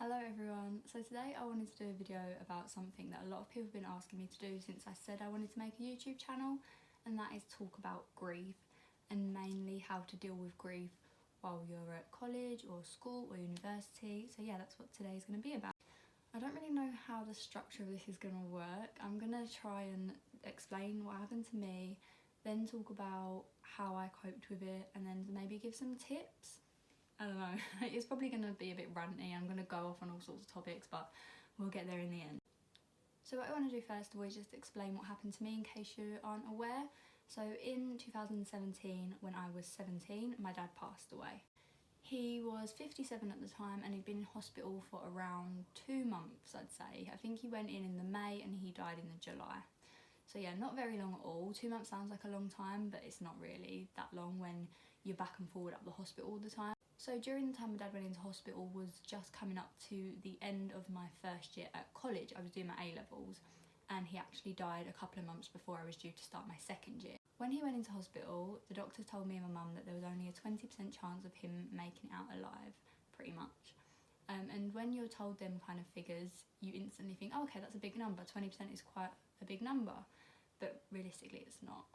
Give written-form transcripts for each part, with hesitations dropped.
Hello everyone, so today I wanted to do a video about something that a lot of people have been asking me to do since I said I wanted to make a YouTube channel, and that is talk about grief and mainly how to deal with grief while you're at college or school or university. So yeah, that's what today is going to be about. I don't really know how the structure of this is going to work. I'm going to try and explain what happened to me, then talk about how I coped with it, and then maybe give some tips. I don't know, it's probably going to be a bit ranty. I'm going to go off on all sorts of topics, but we'll get there in the end. So what I want to do first of all is just explain what happened to me in case you aren't aware. So in 2017, when I was 17, my dad passed away. He was 57 at the time and he'd been in hospital for around 2 months, I'd say. I think he went in the May and he died in the July. So yeah, not very long at all. 2 months sounds like a long time, but it's not really that long when you're back and forward up the hospital all the time. So during the time my dad went into hospital was just coming up to the end of my first year at college. I was doing my A-levels and he actually died a couple of months before I was due to start my second year. When he went into hospital, the doctors told me and my mum that there was only a 20% chance of him making it out alive, pretty much. And when you're told them kind of figures, you instantly think, oh, okay, that's a big number. 20% is quite a big number, but realistically it's not.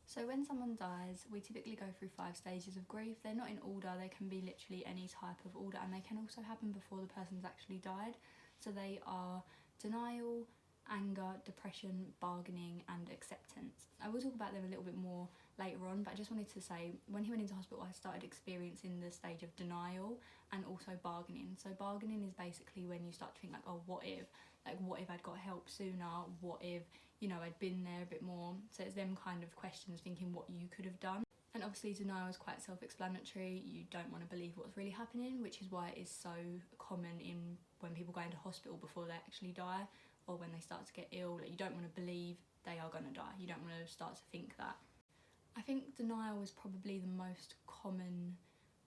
So when someone dies, we typically go through 5 stages of grief. They're not in order, they can be literally any type of order, and they can also happen before the person's actually died. So they are denial, anger, depression, bargaining and acceptance. I will talk about them a little bit more later on, but I just wanted to say when he went into hospital I started experiencing the stage of denial and also bargaining. So bargaining is basically when you start to think like, oh, what if I'd got help sooner, what if, you know, I'd been there a bit more. So it's them kind of questions, thinking what you could have done. And obviously denial is quite self-explanatory. You don't want to believe what's really happening, which is why it is so common in when people go into hospital before they actually die, or when they start to get ill. Like, you don't want to believe they are going to die. You don't want to start to think that. I think denial is probably the most common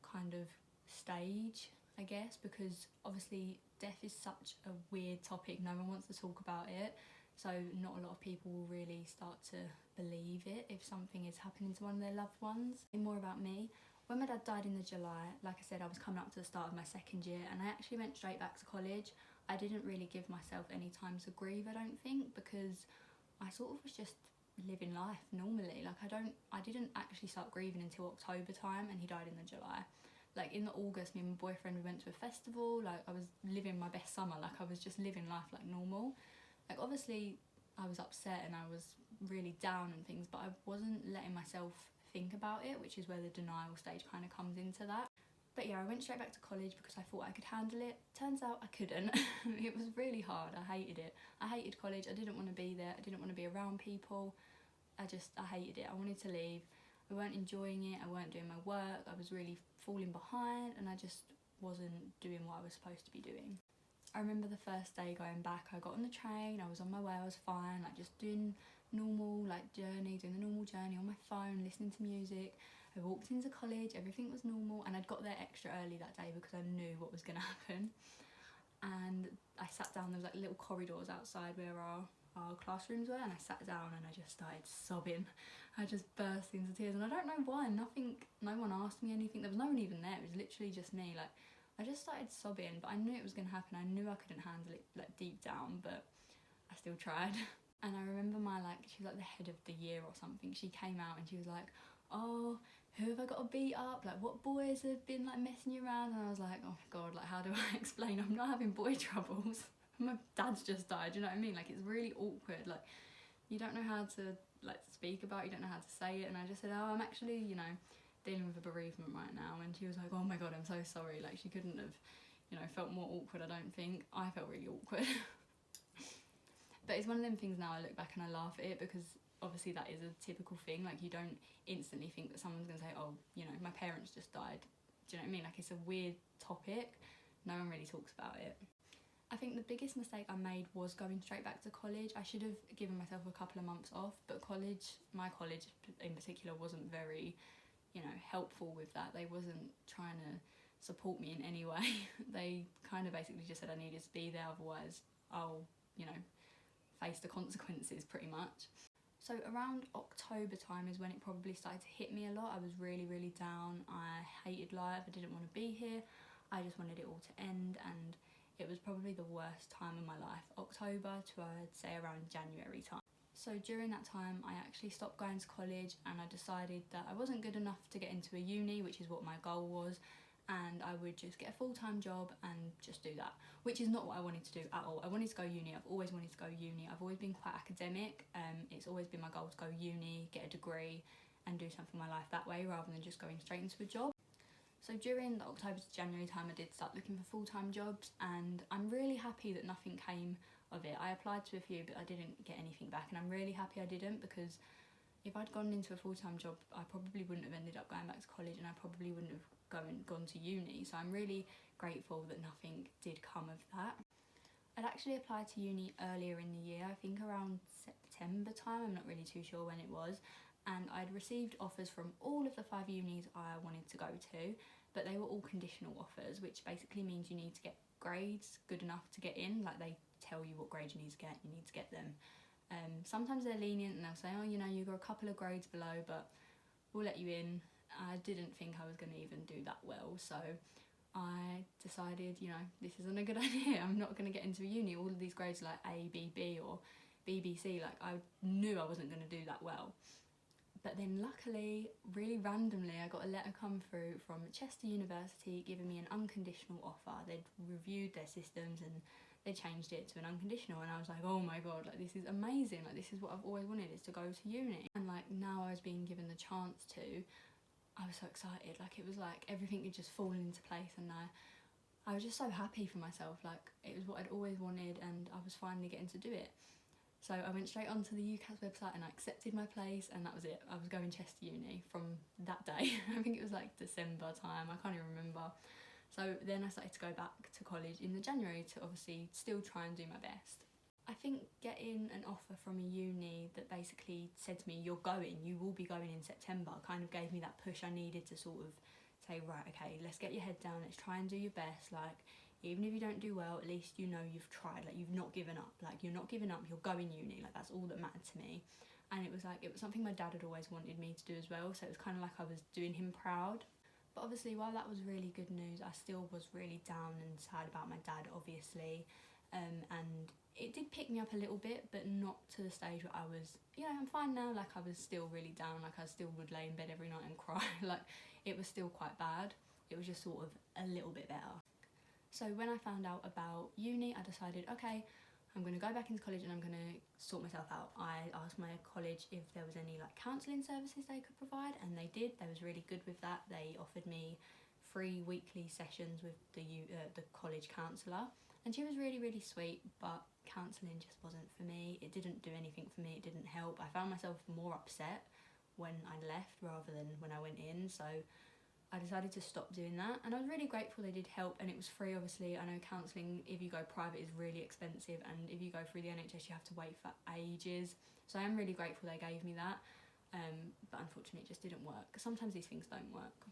kind of stage, I guess, because obviously death is such a weird topic. No one wants to talk about it. So not a lot of people will really start to believe it if something is happening to one of their loved ones. More about me. When my dad died in the July, like I said, I was coming up to the start of my second year and I actually went straight back to college. I didn't really give myself any time to grieve, I don't think, because I sort of was just living life normally. Like I didn't actually start grieving until October time, and he died in the July. Like in the August, me and my boyfriend, we went to a festival. Like I was living my best summer. Like I was just living life like normal. Like obviously I was upset and I was really down and things, but I wasn't letting myself think about it, which is where the denial stage kind of comes into that. But yeah, I went straight back to college because I thought I could handle it. Turns out I couldn't. It was really hard. I hated it. I hated college. I didn't want to be there. I didn't want to be around people. I hated it. I wanted to leave. I weren't enjoying it. I weren't doing my work. I was really falling behind and I just wasn't doing what I was supposed to be doing. I remember the first day going back, I got on the train, I was on my way, I was fine, like just doing normal doing the normal journey on my phone, listening to music. I walked into college, everything was normal, and I'd got there extra early that day because I knew what was going to happen. And I sat down, there was like little corridors outside where our classrooms were, and I sat down and I just started sobbing. I just burst into tears and I don't know why. No one asked me anything, there was no one even there, it was literally just me. Like I just started sobbing, but I knew it was going to happen. I knew I couldn't handle it like deep down, but I still tried. And I remember she was like the head of the year or something. She came out and she was like, oh, who have I got to beat up? Like what boys have been like messing you around? And I was like, oh my God, like how do I explain I'm not having boy troubles? My dad's just died, you know what I mean? Like it's really awkward. Like you don't know how to like speak about it, you don't know how to say it. And I just said, oh, I'm actually, you know, dealing with a bereavement right now. And she was like, oh my God, I'm so sorry. Like she couldn't have, you know, felt more awkward, I don't think. I felt really awkward. But it's one of them things now I look back and I laugh at it, because obviously that is a typical thing. Like you don't instantly think that someone's gonna say, oh, you know, my parents just died. Do you know what I mean? Like it's a weird topic. No one really talks about it. I think the biggest mistake I made was going straight back to college. I should have given myself a couple of months off, but my college in particular wasn't very, you know, helpful with that. They wasn't trying to support me in any way. They kind of basically just said I needed to be there, otherwise I'll, you know, face the consequences pretty much. So around October time is when it probably started to hit me a lot. I was really, really down. I hated life. I didn't want to be here. I just wanted it all to end, and worst time of my life, October to I'd say around January time. So during that time I actually stopped going to college and I decided that I wasn't good enough to get into a uni, which is what my goal was, and I would just get a full-time job and just do that, which is not what I wanted to do at all. I wanted to go uni. I've always wanted to go uni. I've always been quite academic. It's always been my goal to go uni, get a degree and do something in my life that way rather than just going straight into a job. So during the October to January time I did start looking for full-time jobs, and I'm really happy that nothing came of it. I applied to a few but I didn't get anything back, and I'm really happy I didn't, because if I'd gone into a full-time job I probably wouldn't have ended up going back to college and I probably wouldn't have gone to uni. So I'm really grateful that nothing did come of that. I'd actually applied to uni earlier in the year, I think around September time, I'm not really too sure when it was, and I'd received offers from all of the 5 unis I wanted to go to, but they were all conditional offers, which basically means you need to get grades good enough to get in. Like, they tell you what grades you need to get them. Sometimes they're lenient and they'll say, oh, you know, you got a couple of grades below, but we'll let you in. I didn't think I was going to even do that well, so I decided, you know, this isn't a good idea. I'm not going to get into a uni. All of these grades like A, B, B or BBC, like I knew I wasn't going to do that well. But then luckily, really randomly, I got a letter come through from Chester University giving me an unconditional offer. They'd reviewed their systems and they changed it to an unconditional, and I was like, oh my god, like this is amazing, like this is what I've always wanted, is to go to uni. And like now I was being given the chance to, I was so excited. Like it was like everything had just fallen into place, and I was just so happy for myself. Like it was what I'd always wanted and I was finally getting to do it. So I went straight onto the UCAS website and I accepted my place, and that was it. I was going Chester Uni from that day. I think it was like December time, I can't even remember. So then I started to go back to college in the January to obviously still try and do my best. I think getting an offer from a uni that basically said to me, you will be going in September, kind of gave me that push I needed to sort of say, right, okay, let's get your head down, let's try and do your best. Like, even if you don't do well, at least you know you've tried, like you've not given up. Like, you're not giving up, you're going uni, like that's all that mattered to me. And it was something my dad had always wanted me to do as well, so it was kind of like I was doing him proud. But obviously, while that was really good news, I still was really down and sad about my dad, obviously. And it did pick me up a little bit, but not to the stage where I was, you know, I'm fine now. Like, I was still really down. Like, I still would lay in bed every night and cry. Like, it was still quite bad. It was just sort of a little bit better. So when I found out about uni, I decided, okay, I'm going to go back into college and I'm going to sort myself out. I asked my college if there was any like counselling services they could provide, and they did. They was really good with that. They offered me free weekly sessions with the college counsellor, and she was really, really sweet, but counselling just wasn't for me. It didn't do anything for me. It didn't help. I found myself more upset when I left rather than when I went in, so I decided to stop doing that, and I was really grateful they did help, and it was free. Obviously, I know counselling, if you go private, is really expensive, and if you go through the NHS you have to wait for ages, so I am really grateful they gave me that, but unfortunately it just didn't work. Sometimes these things don't work.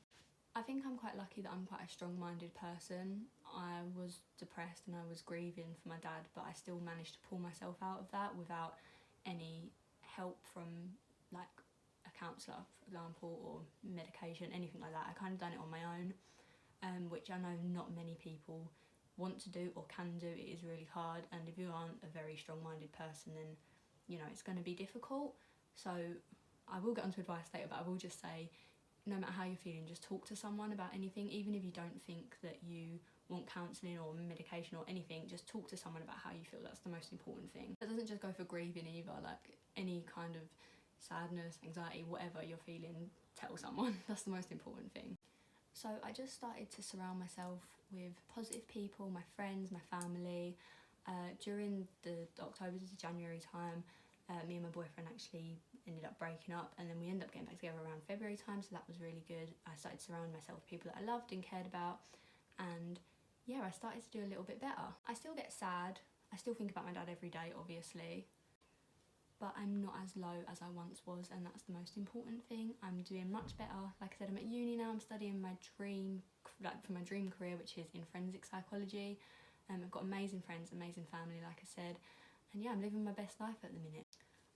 I think I'm quite lucky that I'm quite a strong-minded person. I was depressed and I was grieving for my dad, but I still managed to pull myself out of that without any help from like a counsellor, for example, or medication, anything like that. I kind of done it on my own, which I know not many people want to do or can do. It is really hard, and if you aren't a very strong-minded person, then you know it's going to be difficult. So I will get onto advice later, but I will just say, no matter how you're feeling, just talk to someone about anything. Even if you don't think that you want counselling or medication or anything, just talk to someone about how you feel. That's the most important thing. It doesn't just go for grieving either, like any kind of sadness, anxiety, whatever you're feeling, tell someone. That's the most important thing. So I just started to surround myself with positive people, my friends, my family. During the October to January time, me and my boyfriend actually ended up breaking up, and then we ended up getting back together around February time, so that was really good. I started surrounding myself with people that I loved and cared about, and yeah, I started to do a little bit better. I still get sad, I still think about my dad every day, obviously, but I'm not as low as I once was, and that's the most important thing. I'm doing much better. Like I said, I'm at uni now. I'm studying my dream, like for my dream career, which is in forensic psychology. I've got amazing friends, amazing family, like I said, and yeah, I'm living my best life at the minute.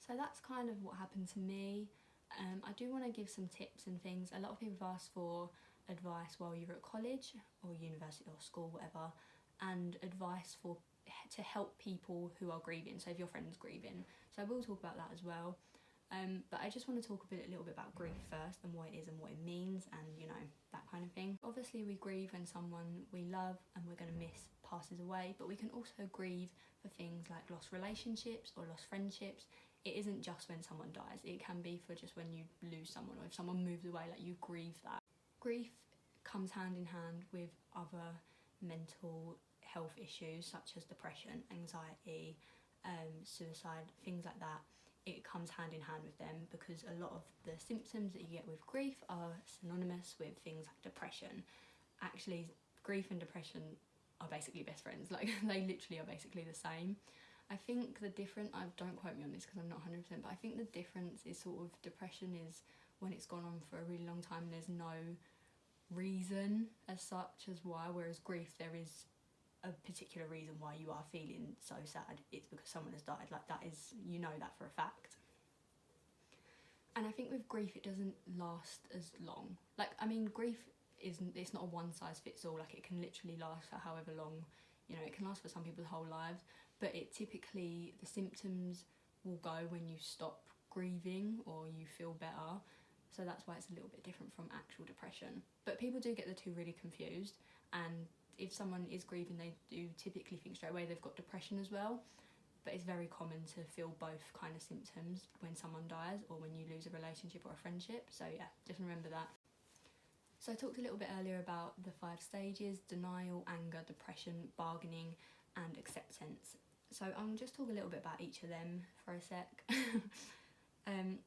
So that's kind of what happened to me. I do want to give some tips and things. A lot of people have asked for advice while you're at college or university or school, whatever, and advice for to help people who are grieving, so if your friend's grieving. So I will talk about that as well. But I just want to talk a little bit about grief first, and what it is and what it means, and you know, that kind of thing. Obviously we grieve when someone we love and we're going to miss passes away, but we can also grieve for things like lost relationships or lost friendships. It isn't just when someone dies, it can be for just when you lose someone, or if someone moves away, like you grieve that. Grief comes hand in hand with other mental health issues such as depression, anxiety, suicide, things like that. It comes hand in hand with them, because a lot of the symptoms that you get with grief are synonymous with things like depression. Actually, grief and depression are basically best friends, like they literally are basically the same. I think the difference, don't quote me on this because I'm not 100%, but I think the difference is sort of depression is when it's gone on for a really long time, there's no reason as such as why, whereas grief, there is a particular reason why you are feeling so sad. It's because someone has died, like that is, you know that for a fact. And I think with grief it doesn't last as long. Like, I mean, grief it's not a one size fits all, like it can literally last for however long, you know, it can last for some people's whole lives, but it typically, the symptoms will go when you stop grieving or you feel better. So that's why it's a little bit different from actual depression. But people do get the two really confused, and if someone is grieving, they do typically think straight away they've got depression as well. But it's very common to feel both kind of symptoms when someone dies or when you lose a relationship or a friendship. So yeah, just remember that. So I talked a little bit earlier about the 5 stages: denial, anger, depression, bargaining, and acceptance. So I'm just talk a little bit about each of them for a sec.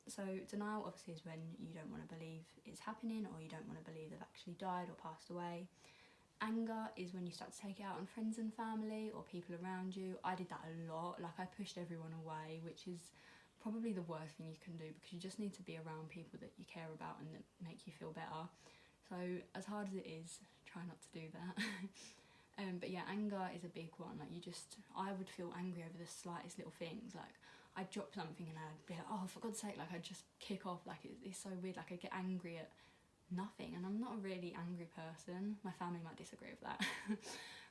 So denial obviously is when you don't want to believe it's happening, or you don't want to believe they've actually died or passed away. Anger is when you start to take it out on friends and family or people around you. I did that a lot, like I pushed everyone away, which is probably the worst thing you can do, because you just need to be around people that you care about and that make you feel better. So as hard as it is, try not to do that. But yeah, anger is a big one. Like I would feel angry over the slightest little things. Like I'd drop something and I'd be like, oh, for God's sake, like I'd just kick off. Like it's so weird, like I get angry at nothing, and I'm not a really angry person. My family might disagree with that.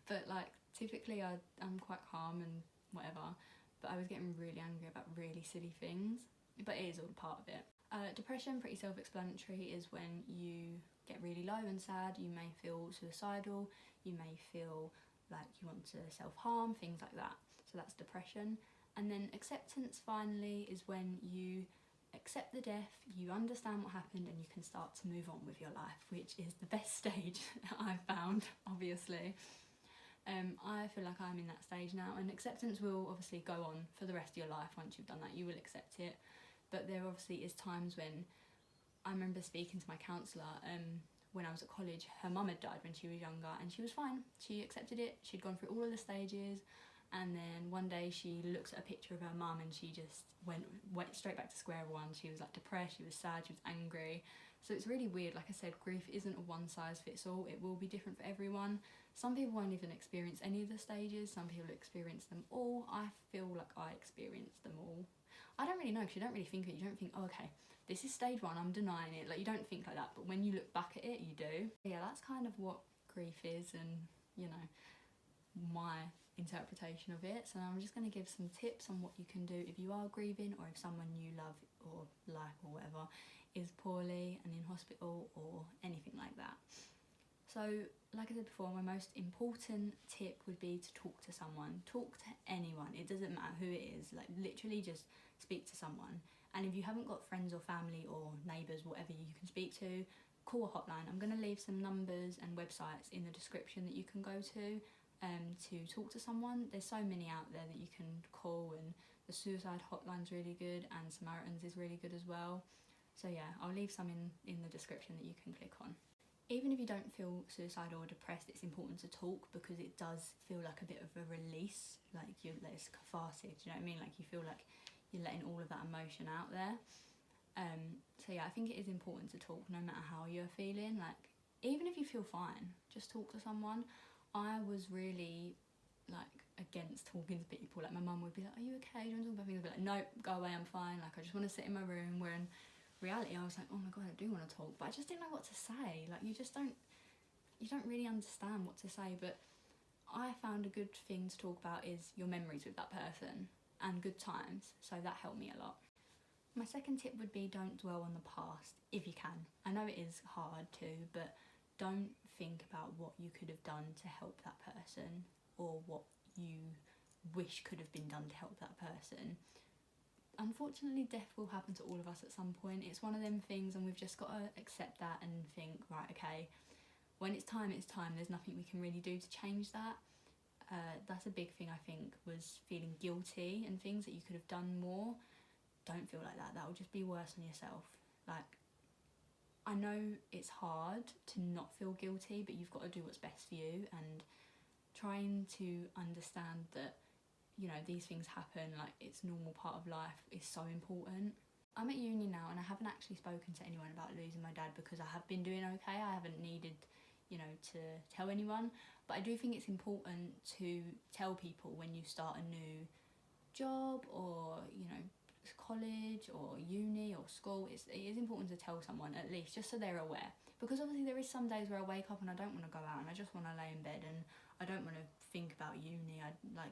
But like typically I'm quite calm and whatever, but I was getting really angry about really silly things. But it is all part of it. Depression, pretty self-explanatory, is when you get really low and sad. You may feel suicidal, you may feel like you want to self-harm, things like that. So that's depression. And then acceptance, finally, is when you accept the death, you understand what happened, and you can start to move on with your life, which is the best stage I've found, obviously. I feel like I'm in that stage now, and acceptance will obviously go on for the rest of your life. Once you've done that, you will accept it. But there obviously is times when, I remember speaking to my counsellor when I was at college. Her mum had died when she was younger, and she was fine. She accepted it, she'd gone through all of the stages, and then one day she looks at a picture of her mum and she just went straight back to square one. She was like depressed, she was sad, she was angry. So it's really weird. Like I said, grief isn't a one size fits all. It will be different for everyone. Some people won't even experience any of the stages, some people experience them all. I feel like I experienced them all. I don't really know, because you don't really think it. You don't think, oh, okay, this is stage 1, I'm denying it. Like, you don't think like that, but when you look back at it, you do. Yeah, that's kind of what grief is, and you know, my interpretation of it. So I'm just going to give some tips on what you can do if you are grieving, or if someone you love or like or whatever is poorly and in hospital or anything like that. So like I said before, my most important tip would be to talk to someone. Talk to anyone, it doesn't matter who it is. Like literally just speak to someone. And if you haven't got friends or family or neighbours, whatever you can speak to, call a hotline. I'm going to leave some numbers and websites in the description that you can go to talk to someone. There's so many out there that you can call, and the suicide hotline's really good, and Samaritans is really good as well. So yeah, I'll leave some in the description that you can click on. Even if you don't feel suicidal or depressed, it's important to talk, because it does feel like a bit of a release, like it's cathartic, do you know what I mean? Like you feel like you're letting all of that emotion out there. So yeah, I think it is important to talk no matter how you're feeling. Like even if you feel fine, just talk to someone. I was really like against talking to people. Like my mum would be like, are you okay, do you want to talk about things? I'd be like, nope, go away, I'm fine, like I just want to sit in my room. Where in reality I was like, oh my god, I do want to talk, but I just didn't know what to say. Like you don't really understand what to say. But I found a good thing to talk about is your memories with that person and good times, so that helped me a lot. My second tip would be don't dwell on the past if you can. I know it is hard to, but don't think about what you could have done to help that person or what you wish could have been done to help that person. Unfortunately, death will happen to all of us at some point. It's one of them things, and we've just got to accept that and think, right, okay, when it's time, it's time. There's nothing we can really do to change that. That's a big thing, I think, was feeling guilty and things that you could have done more. Don't feel like that. That will just be worse on yourself. Like, I know it's hard to not feel guilty, but you've got to do what's best for you, and trying to understand that, you know, these things happen, like it's a normal part of life, is so important. I'm at uni now and I haven't actually spoken to anyone about losing my dad because I have been doing okay. I haven't needed, you know, to tell anyone, but I do think it's important to tell people when you start a new job or, you know, college or uni or school. It is important to tell someone at least, just so they're aware, because obviously there is some days where I wake up and I don't want to go out and I just want to lay in bed and I don't want to think about uni.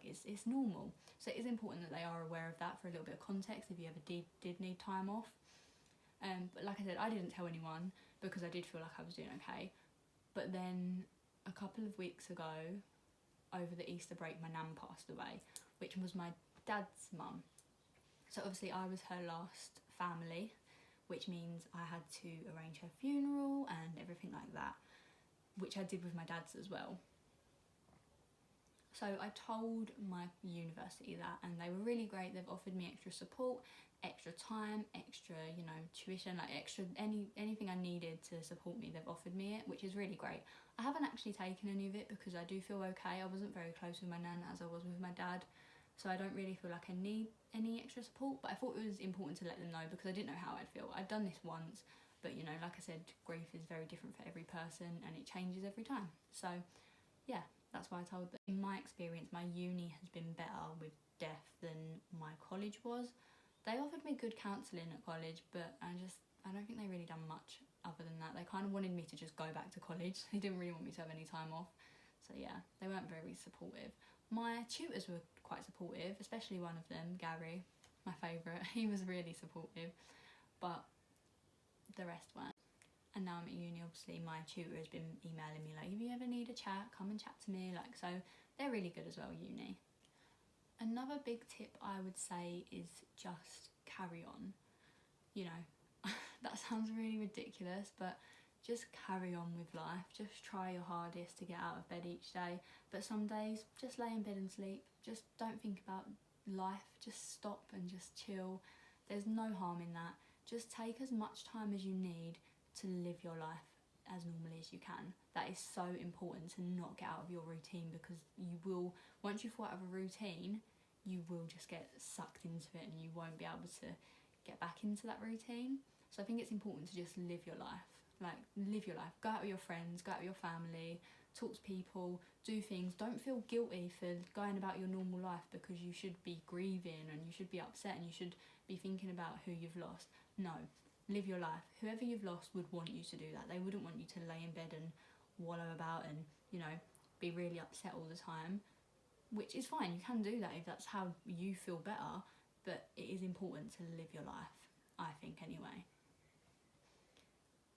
It's normal, so it is important that they are aware of that for a little bit of context if you ever did need time off. But like I said, I didn't tell anyone because I did feel like I was doing okay. But then a couple of weeks ago, over the Easter break, my nan passed away, which was my dad's mum. So obviously I was her last family, which means I had to arrange her funeral and everything like that, which I did with my dad's as well. So I told my university that, and they were really great. They've offered me extra support, extra time, extra, you know, tuition, like extra anything I needed to support me. They've offered me it, which is really great. I haven't actually taken any of it because I do feel okay. I wasn't very close with my nan as I was with my dad, so I don't really feel like I need any extra support, but I thought it was important to let them know because I didn't know how I'd feel. I'd done this once, but you know, like I said, grief is very different for every person and it changes every time. So yeah, that's why I told them. In my experience, my uni has been better with death than my college was. They offered me good counselling at college, but I don't think they really done much other than that. They kind of wanted me to just go back to college. They didn't really want me to have any time off. So yeah, they weren't very supportive. My tutors were quite supportive, especially one of them, Gary, my favourite. He was really supportive, but the rest weren't. And now I'm at uni, obviously my tutor has been emailing me like, if you ever need a chat, come and chat to me, like, so they're really good as well, uni. Another big tip I would say is just carry on. You know, that sounds really ridiculous, but just carry on with life. Just try your hardest to get out of bed each day, but some days just lay in bed and sleep. Just don't think about life, just stop and just chill. There's no harm in that. Just take as much time as you need to live your life as normally as you can. That is so important, to not get out of your routine, because you will, once you fall out of a routine, you will just get sucked into it and you won't be able to get back into that routine. So I think it's important to just live your life. Like, live your life. Go out with your friends, go out with your family, talk to people, do things. Don't feel guilty for going about your normal life, because you should be grieving and you should be upset and you should be thinking about who you've lost. No, live your life. Whoever you've lost would want you to do that. They wouldn't want you to lay in bed and wallow about and, you know, be really upset all the time, which is fine. You can do that if that's how you feel better, but it is important to live your life, I think, anyway.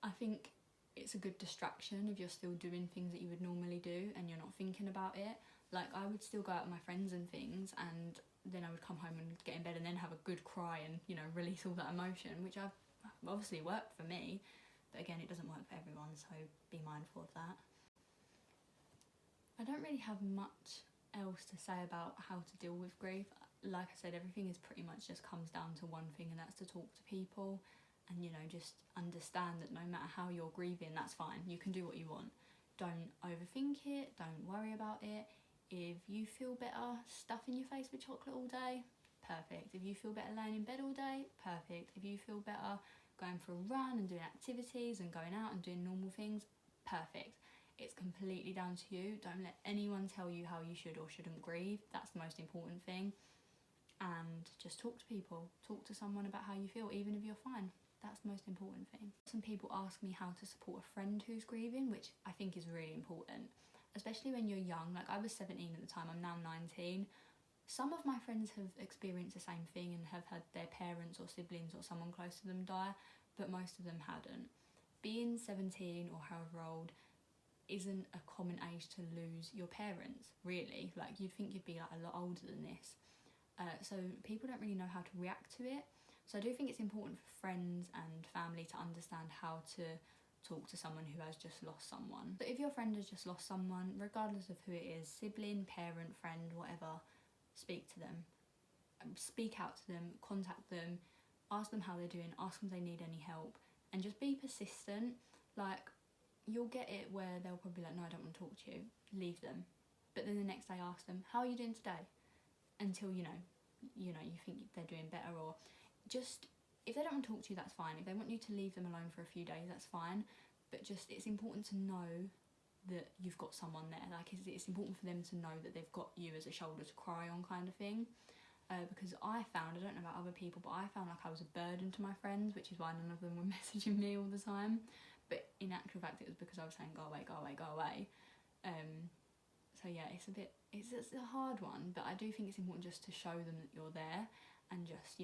I think it's a good distraction if you're still doing things that you would normally do and you're not thinking about it. Like, I would still go out with my friends and things, and then I would come home and get in bed and then have a good cry and, you know, release all that emotion, which I've obviously worked for me, but again, it doesn't work for everyone, so be mindful of that. I don't really have much else to say about how to deal with grief. Like I said, everything is pretty much just comes down to one thing, and that's to talk to people and, you know, just understand that no matter how you're grieving, that's fine. You can do what you want. Don't overthink it, don't worry about it. If you feel better stuffing your face with chocolate all day, perfect. If you feel better laying in bed all day, perfect. If you feel better going for a run and doing activities and going out and doing normal things, perfect. It's completely down to you. Don't let anyone tell you how you should or shouldn't grieve. That's the most important thing. And just talk to people. Talk to someone about how you feel, even if you're fine. That's the most important thing. Some people ask me how to support a friend who's grieving, which I think is really important. especially when you're young. Like, I was 17 at the time, I'm now 19. Some of my friends have experienced the same thing and have had their parents or siblings or someone close to them die, but most of them hadn't. Being 17 or however old isn't a common age to lose your parents, really. Like, you'd think you'd be like a lot older than this. So people don't really know how to react to it. So I do think it's important for friends and family to understand how to talk to someone who has just lost someone. But if your friend has just lost someone, regardless of who it is, sibling, parent, friend, whatever, speak to them, speak out to them, contact them, ask them how they're doing, ask them if they need any help, and just be persistent. Like, you'll get it where they'll probably be like, no, I don't want to talk to you, leave them. But then the next day ask them, how are you doing today? Until you think they're doing better. Or just, if they don't want to talk to you, that's fine. If they want you to leave them alone for a few days, that's fine. But just, it's important to know that you've got someone there. Like, it's important for them to know that they've got you as a shoulder to cry on, kind of thing. Because I don't know about other people, but I found like I was a burden to my friends, which is why none of them were messaging me all the time. But in actual fact, it was because I was saying, go away, go away, go away. So yeah, it's a hard one, but I do think it's important just to show them that you're there, and just,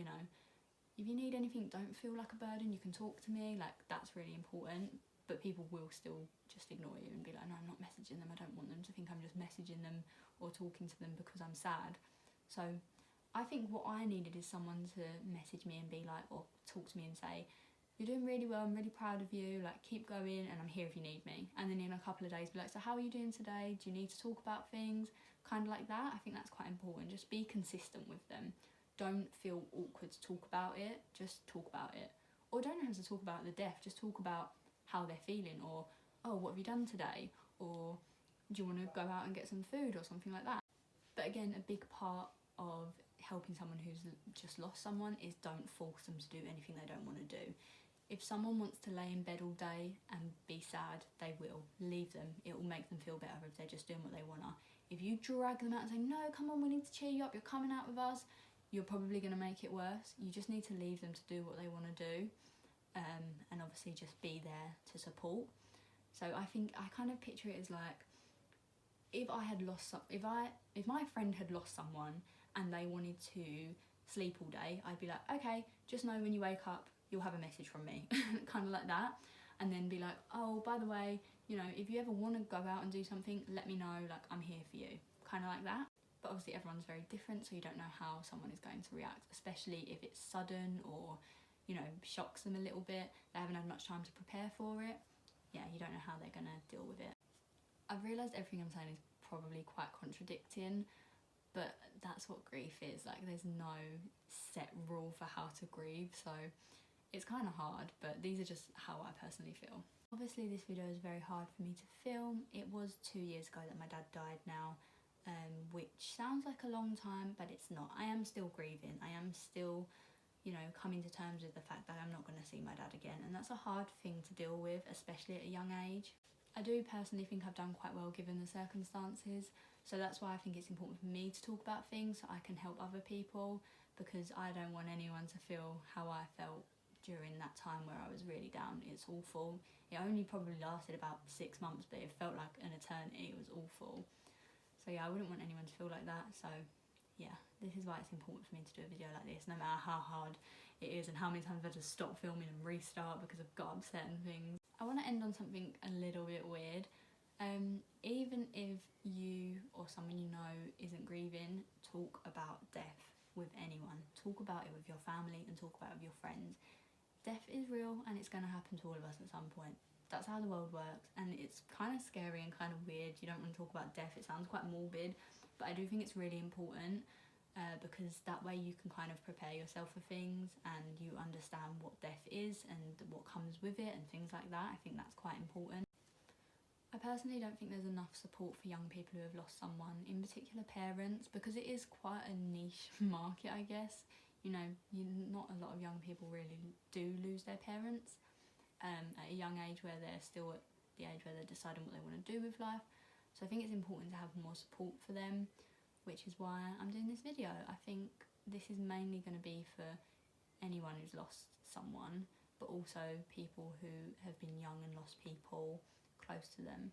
if you need anything, don't feel like a burden. You can talk to me, like, that's really important. But people will still just ignore you and be like, no, I'm not messaging them. I don't want them to think I'm just messaging them or talking to them because I'm sad. So I think what I needed is someone to message me and be like, or talk to me and say, you're doing really well, I'm really proud of you, like, keep going, and I'm here if you need me. And then in a couple of days be like, so how are you doing today? Do you need to talk about things? Kind of like that. I think that's quite important. Just be consistent with them. Don't feel awkward to talk about it, just talk about it. Or don't have to talk about the death, just talk about how they're feeling, or, oh, what have you done today? Or do you want to go out and get some food or something like that? But again, a big part of helping someone who's just lost someone is don't force them to do anything they don't want to do. If someone wants to lay in bed all day and be sad, they will. Leave them. It will make them feel better if they're just doing what they want to. If you drag them out and say, no, come on, we need to cheer you up, you're coming out with us, you're probably going to make it worse. You just need to leave them to do what they want to do. And obviously just be there to support. So I think I kind of picture it as like, if my friend had lost someone and they wanted to sleep all day, I'd be like, okay, just know when you wake up, you'll have a message from me, kind of like that. And then be like, oh, by the way, if you ever want to go out and do something, let me know, like, I'm here for you, kind of like that. But obviously everyone's very different, so you don't know how someone is going to react, especially if it's sudden or shocks them a little bit, they haven't had much time to prepare for it. Yeah, you don't know how they're going to deal with it. I've realised everything I'm saying is probably quite contradicting, but that's what grief is. Like, there's no set rule for how to grieve, so it's kind of hard, but these are just how I personally feel. Obviously this video is very hard for me to film. It was 2 years ago that my dad died now, which sounds like a long time, but it's not. I am still grieving. I am still coming to terms with the fact that I'm not going to see my dad again, and that's a hard thing to deal with, especially at a young age. I do personally think I've done quite well given the circumstances, so that's why I think it's important for me to talk about things so I can help other people, because I don't want anyone to feel how I felt during that time where I was really down. It's awful. It only probably lasted about 6 months, but it felt like an eternity. It was awful. So yeah, I wouldn't want anyone to feel like that. So yeah, this is why it's important for me to do a video like this, no matter how hard it is and how many times I've had to stop filming and restart because I've got upset and things. I want to end on something a little bit weird. Even if you or someone you know isn't grieving, talk about death with anyone. Talk about it with your family and talk about it with your friends. Death is real and it's going to happen to all of us at some point. That's how the world works, and it's kind of scary and kind of weird. You don't want to talk about death, it sounds quite morbid. But I do think it's really important because that way you can kind of prepare yourself for things and you understand what death is and what comes with it and things like that. I think that's quite important. I personally don't think there's enough support for young people who have lost someone, in particular parents, because it is quite a niche market, I guess. Not a lot of young people really do lose their parents at a young age, where they're still at the age where they're deciding what they want to do with life. So I think it's important to have more support for them, which is why I'm doing this video. I think this is mainly going to be for anyone who's lost someone, but also people who have been young and lost people close to them.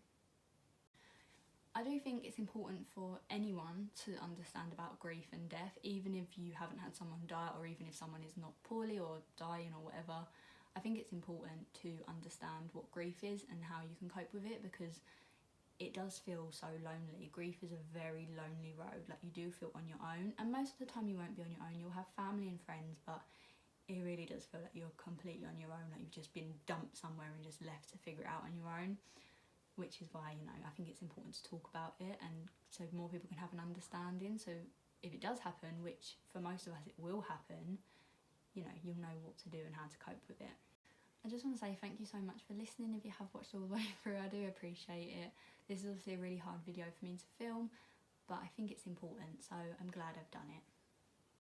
I do think it's important for anyone to understand about grief and death, even if you haven't had someone die, or even if someone is not poorly or dying or whatever. I think it's important to understand what grief is and how you can cope with it, because it does feel so lonely. Grief is a very lonely road. Like, you do feel on your own, and most of the time you won't be on your own. You'll have family and friends, but it really does feel like you're completely on your own, like you've just been dumped somewhere and just left to figure it out on your own. Which is why, you know, I think it's important to talk about it, and so more people can have an understanding. So if it does happen, which for most of us it will happen, you know, you'll know what to do and how to cope with it. I just want to say thank you so much for listening. If you have watched all the way through, I do appreciate it. This is obviously a really hard video for me to film, but I think it's important, so I'm glad I've done it.